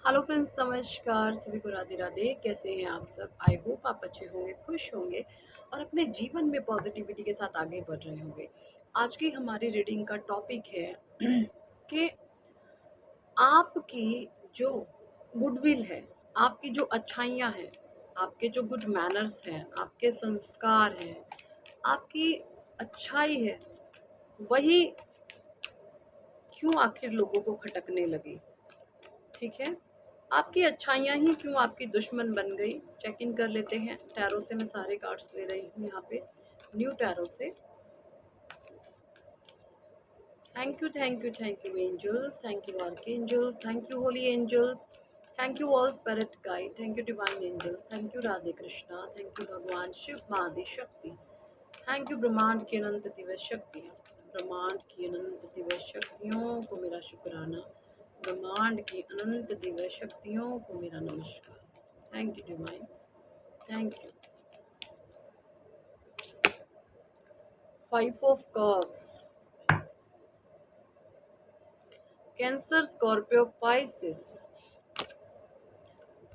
Hello friends, नमस्कार। सभी को राधे राधे। कैसे हैं आप सब? आई होप आप अच्छे होंगे, खुश होंगे और अपने जीवन में पॉजिटिविटी के साथ आगे बढ़ रहे होंगे। आज की हमारी रीडिंग का टॉपिक है कि आपकी जो गुडविल है, आपकी जो अच्छाइयाँ हैं, आपके जो गुड मैनर्स हैं, आपके संस्कार हैं, आपकी अच्छाई है, वही क्यों आखिर लोगों को खटकने लगी। ठीक है, आपकी अच्छाइयाँ ही क्यों आपकी दुश्मन बन गई। चेक इन कर लेते हैं। टैरो से मैं सारे कार्ड्स ले रही हूँ यहाँ पे, न्यू टैरो से। Thank you angels, thank you archangels, thank you holy angels, thank you all spirit guide, thank you divine angels, thank you Radhe Krishna, thank you भगवान शिव मादि शक्ति, थैंक यू ब्रह्मांड की अनंत दिव्य शक्तियाँ। ब्रह्मांड की अनंत दिव्य शक्तियों को मेरा शुक्राना। ब्रह्मांड की अनंत दिव्य शक्तियों को मेरा नमस्कार। Thank you divine, thank you. Five of cups, Cancer, Scorpio, Pisces.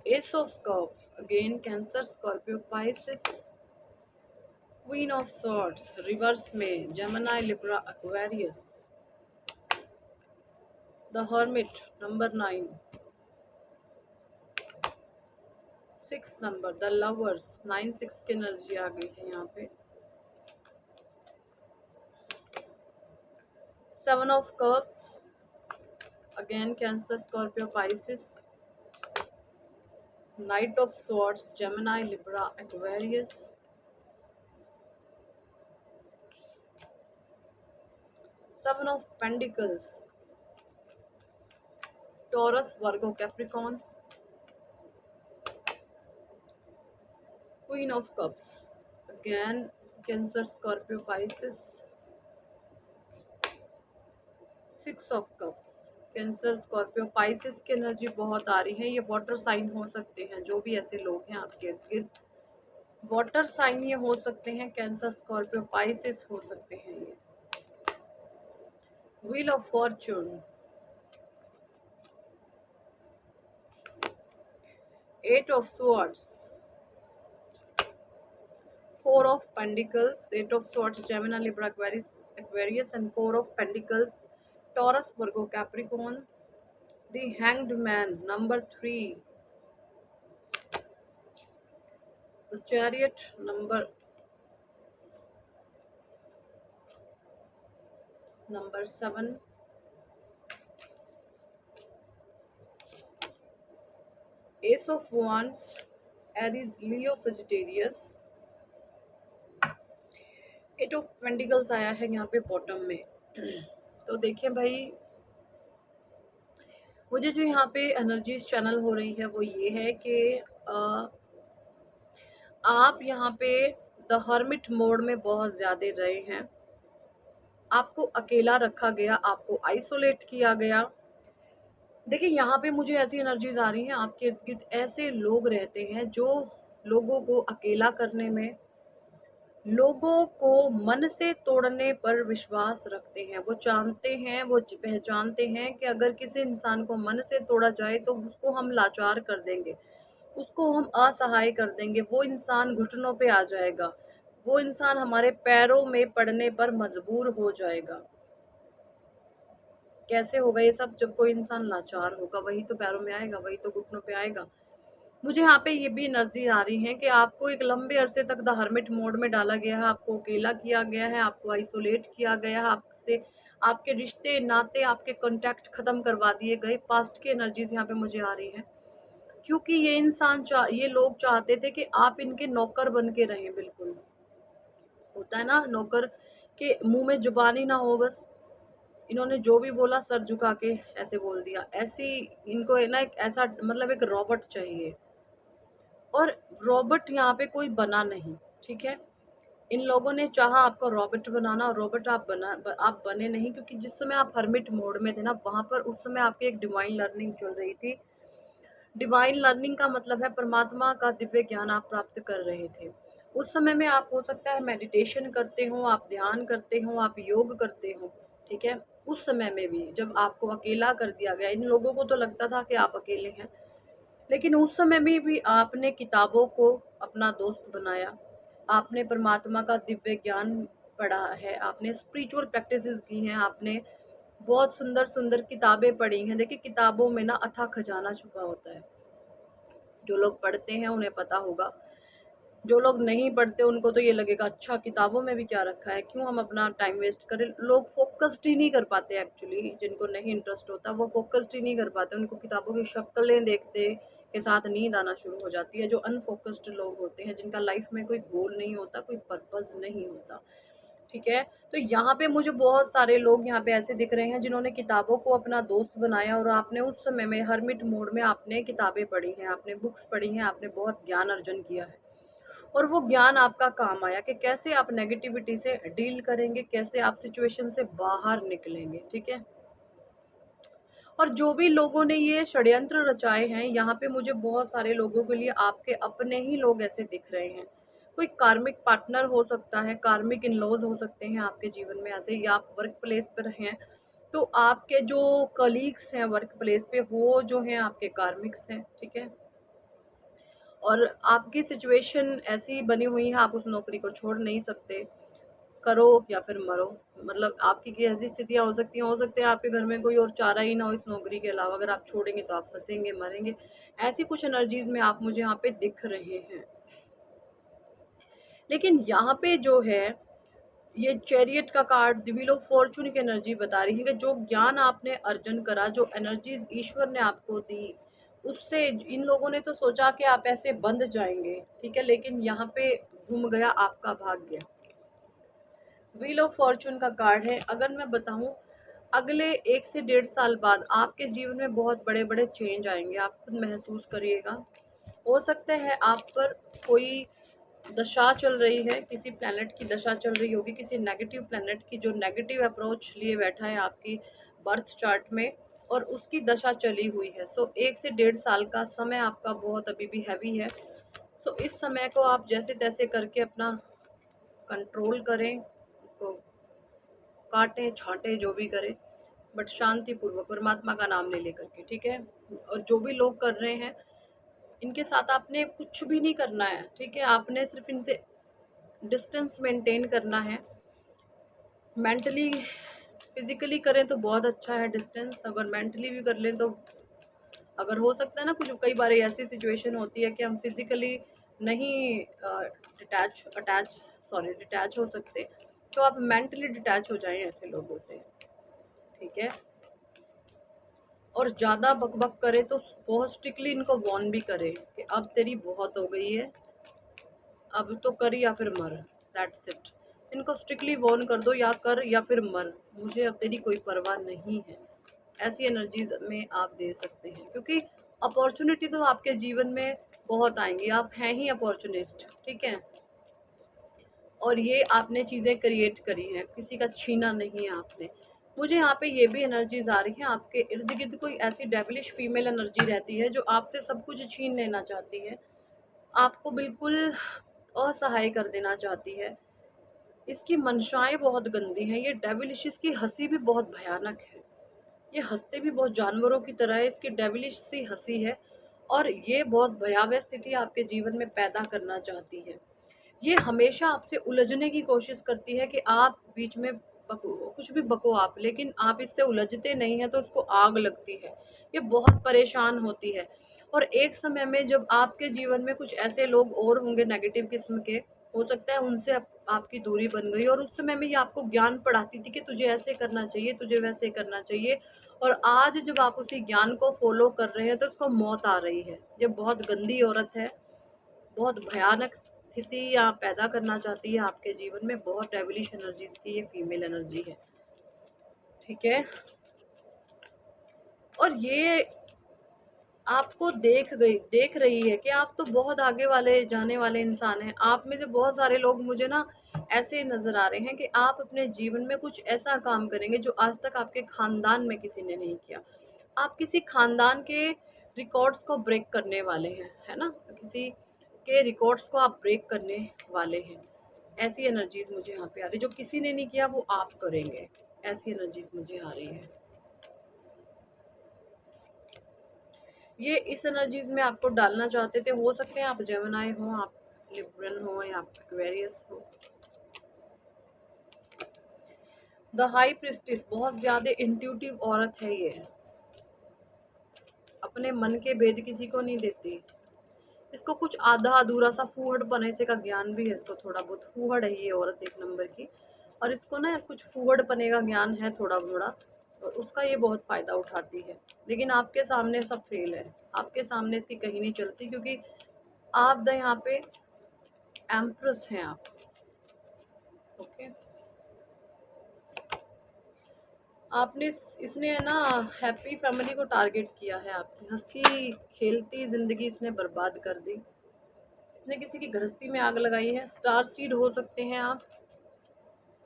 Ace of cups, again Cancer, Scorpio, Pisces. Queen of swords reverse में, Gemini, Libra, Aquarius. The hermit, number 9। 6 number, the lovers, 9-6 की energy आ गई है यहाँ पे। 7 of cups, again Cancer, Scorpio, Pisces. Knight of swords, Gemini, Libra, Aquarius. 7 of pentacles, Taurus, Virgo, Capricorn. Queen of cups, again Cancer, Scorpio, Pisces. 6 of cups, Cancer, Scorpio, Pisces की energy बहुत आ रही है। ये वाटर साइन हो सकते हैं, जो भी ऐसे लोग हैं आपके इर्द गिर्द, वाटर साइन ये हो सकते हैं। कैंसर, स्कॉर्पियो, पाइसिस हो सकते हैं ये। Wheel of Fortune, 8 of swords, 4 of Pentacles, 8 of Swords, Gemini, Libra, Aquarius, and 4 of Pentacles, Taurus, Virgo, Capricorn. The Hanged Man, number 3. The Chariot, number 7. Ace of Wands, Aries, Leo, Sagittarius. 8 of Pentacles आया है यहाँ पे bottom में। तो देखिए भाई, मुझे जो यहाँ पे एनर्जीज चैनल हो रही है वो ये है कि आप यहाँ पे द हर्मिट मोड में बहुत ज़्यादा रहे हैं। आपको अकेला रखा गया, आपको आइसोलेट किया गया। देखिए यहाँ पे मुझे ऐसी एनर्जीज आ रही हैं, आपके इर्द गिर्द ऐसे लोग रहते हैं जो लोगों को अकेला करने में, लोगों को मन से तोड़ने पर विश्वास रखते हैं। वो जानते हैं, वो पहचानते हैं कि अगर किसी इंसान को मन से तोड़ा जाए तो उसको हम लाचार कर देंगे, उसको हम असहाय कर देंगे, वो इंसान घुटनों पे आ जाएगा, वो इंसान हमारे पैरों में पड़ने पर मजबूर हो जाएगा। कैसे होगा ये सब? जब कोई इंसान लाचार होगा वही तो पैरों में आएगा, वही तो घुटनों पे आएगा। मुझे यहाँ पे ये भी एनर्जी आ रही है कि आपको एक लंबे अरसे तक द हर्मिट मोड में डाला गया है, आपको अकेला किया गया है, आपको आइसोलेट किया गया है, आपसे आपके रिश्ते नाते, आपके कॉन्टैक्ट खत्म करवा दिए गए। पास्ट की एनर्जीज यहाँ पे मुझे आ रही है, क्योंकि ये लोग चाहते थे कि आप इनके नौकर बन के रहें। बिल्कुल होता है ना, नौकर के मुंह में जुबान ही ना हो, बस इन्होंने जो भी बोला सर झुका के ऐसे बोल दिया। ऐसी इनको है ना, एक ऐसा मतलब एक रॉबर्ट चाहिए, और रॉबर्ट यहाँ पे कोई बना नहीं। ठीक है, इन लोगों ने चाहा आपको रॉबर्ट बनाना, और रॉबर्ट आप बने नहीं, क्योंकि जिस समय आप हर्मिट मोड में थे ना, वहां पर उस समय आपकी एक डिवाइन लर्निंग चल रही थी। डिवाइन लर्निंग का मतलब है परमात्मा का दिव्य ज्ञान आप प्राप्त कर रहे थे। उस समय में आप हो सकता है मेडिटेशन करते हो, आप ध्यान करते हो, आप योग करते हो। ठीक है, उस समय में भी जब आपको अकेला कर दिया गया, इन लोगों को तो लगता था कि आप अकेले हैं, लेकिन उस समय में भी आपने किताबों को अपना दोस्त बनाया, आपने परमात्मा का दिव्य ज्ञान पढ़ा है, आपने स्पिरिचुअल प्रैक्टिसेस की हैं, आपने बहुत सुंदर सुंदर किताबें पढ़ी हैं। देखिए, किताबों में ना अथाह खजाना छुपा होता है। जो लोग पढ़ते हैं उन्हें पता होगा, जो लोग नहीं पढ़ते उनको तो ये लगेगा अच्छा किताबों में भी क्या रखा है, क्यों हम अपना टाइम वेस्ट करें। लोग फोकस्ड ही नहीं कर पाते, एक्चुअली जिनको नहीं इंटरेस्ट होता वो फोकस्ड ही नहीं कर पाते, उनको किताबों की शक्लें देखते के साथ नींद आना शुरू हो जाती है। जो अनफोकस्ड लोग होते हैं, जिनका लाइफ में कोई गोल नहीं होता, कोई पर्पस नहीं होता, ठीक है। तो यहाँ पे मुझे बहुत सारे लोग यहाँ पे ऐसे दिख रहे हैं जिन्होंने किताबों को अपना दोस्त बनाया, और आपने उस समय में हरमिट मोड में आपने किताबें पढ़ी हैं, आपने बुक्स पढ़ी हैं, आपने बहुत ज्ञान अर्जन किया है, और वो ज्ञान आपका काम आया कि कैसे आप नेगेटिविटी से डील करेंगे, कैसे आप सिचुएशन से बाहर निकलेंगे, ठीक है। और जो भी लोगों ने ये षड्यंत्र रचाए हैं, यहाँ पे मुझे बहुत सारे लोगों के लिए आपके अपने ही लोग ऐसे दिख रहे हैं। कोई कार्मिक पार्टनर हो सकता है, कार्मिक इन लॉज हो सकते हैं आपके जीवन में ऐसे, या आप वर्क प्लेस पर हैं तो आपके जो कलीग्स हैं वर्क प्लेस पे, वो जो हैं आपके कार्मिक्स हैं, ठीक है। और आपकी सिचुएशन ऐसी बनी हुई है, आप उस नौकरी को छोड़ नहीं सकते, करो या फिर मरो। मतलब आपकी की ऐसी स्थितियाँ हो सकते हैं आपके घर में कोई और चारा ही ना हो इस नौकरी के अलावा, अगर आप छोड़ेंगे तो आप फंसेंगे, मरेंगे। ऐसी कुछ एनर्जीज में आप मुझे यहाँ पे दिख रहे हैं। लेकिन यहाँ पे जो है, ये चैरियट का कार्ड व्हील ऑफ फॉर्चून की एनर्जी बता रही है कि जो ज्ञान आपने अर्जन करा, जो एनर्जीज ईश्वर ने आपको दी, उससे इन लोगों ने तो सोचा कि आप ऐसे बंध जाएंगे, ठीक है, लेकिन यहाँ पे घूम गया आपका भाग्य। व्हील ऑफ फॉर्चून का कार्ड है। अगर मैं बताऊं, अगले 1 से 1.5 साल बाद आपके जीवन में बहुत बड़े बड़े चेंज आएंगे, आप खुद महसूस करिएगा। हो सकता है आप पर कोई दशा चल रही है, किसी प्लैनेट की दशा चल रही होगी, किसी नेगेटिव प्लैनेट की, जो नेगेटिव अप्रोच लिए बैठा है आपकी बर्थ चार्ट में, और उसकी दशा चली हुई है। सो 1 से 1.5 साल का समय आपका बहुत अभी भी हैवी है। सो इस समय को आप जैसे तैसे करके अपना कंट्रोल करें, इसको काटें छांटें जो भी करें, बट शांति पूर्वक परमात्मा का नाम ले लेकर के, ठीक है। और जो भी लोग कर रहे हैं, इनके साथ आपने कुछ भी नहीं करना है, ठीक है, आपने सिर्फ इनसे डिस्टेंस मेंटेन करना है। मेंटली फिजिकली करें तो बहुत अच्छा है डिस्टेंस, अगर मेंटली भी कर लें तो, अगर हो सकता है ना, कुछ कई बार ऐसी सिचुएशन होती है कि हम फिजिकली नहीं डिटैच हो सकते, तो आप मेंटली डिटैच हो जाएं ऐसे लोगों से, ठीक है। और ज़्यादा बकबक करे तो बहुत स्ट्रिक्टली इनको वार्न भी करे कि अब तेरी बहुत हो गई है, अब तो कर या फिर मर, दैट्स इट। इनको स्ट्रिक्टली वार्न कर दो, या कर या फिर मर, मुझे अब तेरी कोई परवाह नहीं है। ऐसी एनर्जीज में आप दे सकते हैं, क्योंकि अपॉर्चुनिटी तो आपके जीवन में बहुत आएंगी, आप हैं ही अपॉर्चुनिस्ट, ठीक है। और ये आपने चीज़ें क्रिएट करी हैं, किसी का छीना नहीं है आपने। मुझे यहाँ पे ये भी एनर्जीज आ रही है, आपके इर्द गिर्द कोई ऐसी डेविलिश फीमेल एनर्जी रहती है जो आपसे सब कुछ छीन लेना चाहती है, आपको बिल्कुल असहाय कर देना चाहती है। इसकी मंशाएं बहुत गंदी हैं, ये डेविलिश, इसकी हंसी भी बहुत भयानक है, ये हंसते भी बहुत जानवरों की तरह है, इसकी डेविलिश सी हंसी है, और ये बहुत भयावह स्थिति आपके जीवन में पैदा करना चाहती है। ये हमेशा आपसे उलझने की कोशिश करती है कि आप बीच में बको, कुछ भी बको आप, लेकिन आप इससे उलझते नहीं हैं तो उसको आग लगती है, ये बहुत परेशान होती है। और एक समय में जब आपके जीवन में कुछ ऐसे लोग और होंगे नेगेटिव किस्म के, हो सकता है उनसे आपकी दूरी बन गई, और उस समय में ये आपको ज्ञान पढ़ाती थी कि तुझे ऐसे करना चाहिए, तुझे वैसे करना चाहिए, और आज जब आप उसी ज्ञान को फॉलो कर रहे हैं तो उसको मौत आ रही है। ये बहुत गंदी औरत है, बहुत भयानक स्थिति या पैदा करना चाहती है आपके जीवन में, बहुत डेविलिश एनर्जीज की ये फीमेल एनर्जी है, ठीक है। और ये आपको देख रही है कि आप तो बहुत आगे वाले जाने वाले इंसान हैं। आप में से बहुत सारे लोग मुझे ना ऐसे नजर आ रहे हैं कि आप अपने जीवन में कुछ ऐसा काम करेंगे जो आज तक आपके खानदान में किसी ने नहीं किया। आप किसी खानदान के रिकॉर्ड्स को ब्रेक करने वाले हैं, है ना, किसी के रिकॉर्ड्स को आप ब्रेक करने वाले हैं। ऐसी एनर्जीज मुझे यहाँ पे आ रही, जो किसी ने नहीं किया वो आप करेंगे। ऐसी एनर्जीज मुझे आ रही है। ये इस एनर्जीज में आपको डालना चाहते थे, हो सकते हैं आप जेमिनी हो, आप लिब्रन हो या आप एक्वेरियस हो। द हाई प्रिस्टिस बहुत ज्यादा इंट्यूटिव औरत है ये, अपने मन के भेद किसी को नहीं देती। इसको कुछ आधा अधूरा सा फूहड़ पने से का ज्ञान भी है, इसको थोड़ा बहुत फूहड़ है ये औरत एक नंबर की। और इसको ना कुछ फूहड़ पने का ज्ञान है थोड़ा थोड़ा, और उसका ये बहुत फायदा उठाती है। लेकिन आपके सामने सब फेल है, आपके सामने इसकी कहीं नहीं चलती, क्योंकि आप द यहाँ पे एम्प्रेस हैं आप। ओके, आपने इसने है ना हैप्पी फैमिली को टारगेट किया है, आपकी हंसती खेलती जिंदगी इसने बर्बाद कर दी। इसने किसी की गृहस्थी में आग लगाई है। स्टार सीड हो सकते हैं आप।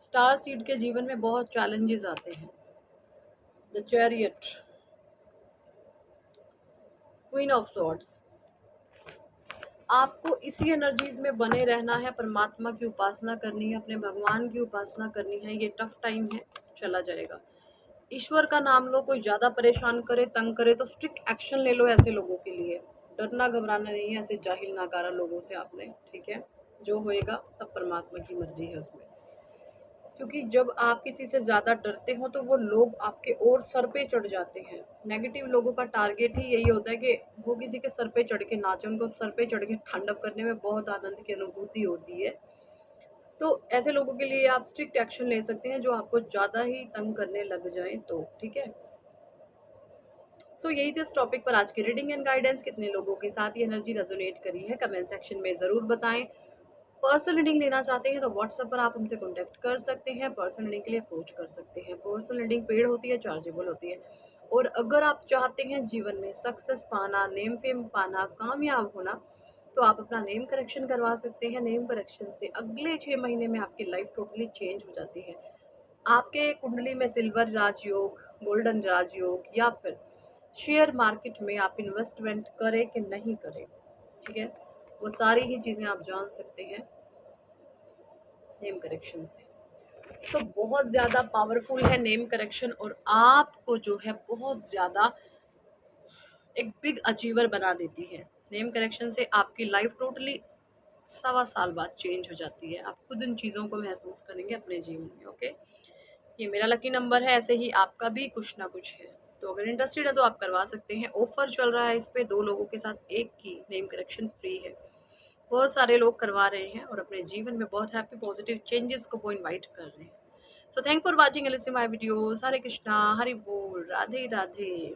स्टार सीड के जीवन में बहुत चैलेंजेस आते हैं। The chariot, queen of swords, आपको इसी एनर्जीज में बने रहना है, परमात्मा की उपासना करनी है, अपने भगवान की उपासना करनी है। ये टफ टाइम है, चला जाएगा। ईश्वर का नाम लो, कोई ज़्यादा परेशान करे तंग करे तो स्ट्रिक्ट एक्शन ले लो ऐसे लोगों के लिए। डरना घबराना नहीं है ऐसे जाहिल नाकारा लोगों से आपने, ठीक है। जो होएगा सब परमात्मा की मर्जी है उसमें। क्योंकि जब आप किसी से ज़्यादा डरते हो तो वो लोग आपके और सर पे चढ़ जाते हैं। नेगेटिव लोगों का टारगेट ही यही होता है कि वो किसी के सर पे चढ़ के नाचे, उनको सर पे चढ़ के तांडव करने में बहुत आनंद की अनुभूति होती है। तो ऐसे लोगों के लिए आप स्ट्रिक्ट एक्शन ले सकते हैं जो आपको ज़्यादा ही तंग करने लग जाएं तो, ठीक है। सो यही थे इस टॉपिक पर आज की रीडिंग एंड गाइडेंस। कितने लोगों के साथ ये एनर्जी रेजोनेट करी है कमेंट सेक्शन में ज़रूर बताएं। पर्सनल रीडिंग लेना चाहते हैं तो व्हाट्सएप पर आप हमसे कॉन्टैक्ट कर सकते हैं, पर्सनल रीडिंग के लिए अप्रोच कर सकते हैं। पर्सनल रीडिंग पेड होती है, चार्जेबल होती है। और अगर आप चाहते हैं जीवन में सक्सेस पाना, नेम फेम पाना, कामयाब होना, तो आप अपना नेम करेक्शन करवा सकते हैं। नेम करेक्शन से अगले 6 महीने में आपकी लाइफ टोटली चेंज हो जाती है। आपके कुंडली में सिल्वर राजयोग, गोल्डन राजयोग या फिर शेयर मार्केट में आप इन्वेस्टमेंट करें कि नहीं करें, ठीक है, वो सारी ही चीज़ें आप जान सकते हैं नेम करेक्शन से। तो बहुत ज़्यादा पावरफुल है नेम करेक्शन, और आपको जो है बहुत ज़्यादा एक बिग अचीवर बना देती है। नेम करेक्शन से आपकी लाइफ टोटली 1.25 साल बाद चेंज हो जाती है। आप खुद इन चीज़ों को महसूस करेंगे अपने जीवन में। ओके, ये मेरा लकी नंबर है, ऐसे ही आपका भी कुछ ना कुछ है। तो अगर इंटरेस्टेड है तो आप करवा सकते हैं। ऑफर चल रहा है इस पे, 2 लोगों के साथ एक की नेम करेक्शन फ्री है। बहुत सारे लोग करवा रहे हैं और अपने जीवन में बहुत हैप्पी पॉजिटिव चेंजेस को वो इनवाइट कर रहे हैं। So thank for watching and listening my videos. Hare Krishna, Hari बोल, राधे राधे।